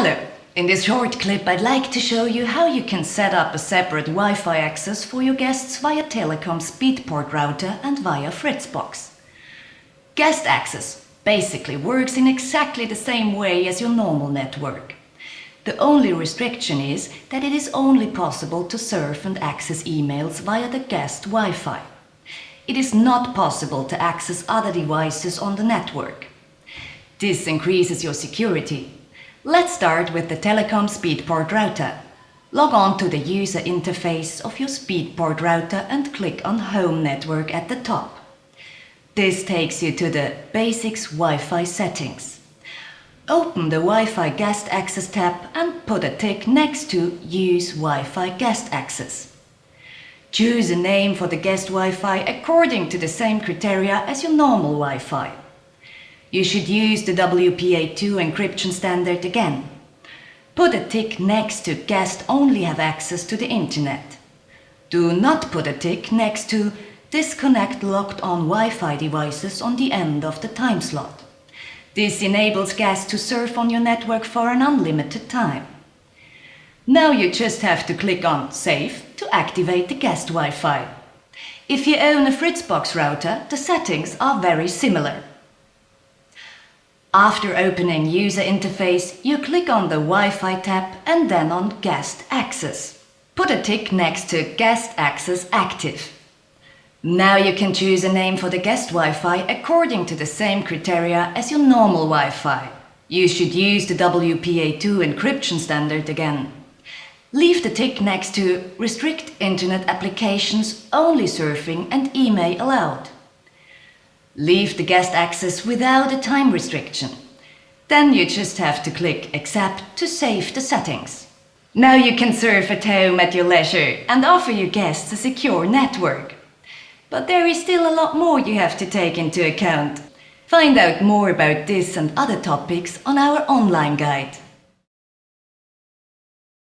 Hello! In this short clip I'd like to show you how you can set up a separate Wi-Fi access for your guests via Telekom Speedport router and via Fritzbox. Guest access basically works in exactly the same way as your normal network. The only restriction is that it is only possible to surf and access emails via the guest Wi-Fi. It is not possible to access other devices on the network. This increases your security. Let's start with the Telekom Speedport router. Log on to the user interface of your Speedport router and click on Home Network at the top. This takes you to the Basics Wi-Fi settings. Open the Wi-Fi Guest Access tab and put a tick next to Use Wi-Fi Guest Access. Choose a name for the guest Wi-Fi according to the same criteria as your normal Wi-Fi. You should use the WPA2 encryption standard again. Put a tick next to Guest only have access to the internet. Do not put a tick next to Disconnect locked on Wi-Fi devices on the end of the time slot. This enables guests to surf on your network for an unlimited time. Now you just have to click on Save to activate the guest Wi-Fi. If you own a Fritzbox router, the settings are very similar. After opening User Interface, you click on the Wi-Fi tab and then on Guest Access. Put a tick next to Guest Access Active. Now you can choose a name for the guest Wi-Fi according to the same criteria as your normal Wi-Fi. You should use the WPA2 encryption standard again. Leave the tick next to Restrict Internet Applications, only surfing and email allowed. Leave the guest access without a time restriction. Then you just have to click Accept to save the settings. Now you can surf at home at your leisure and offer your guests a secure network. But there is still a lot more you have to take into account. Find out more about this and other topics on our online guide.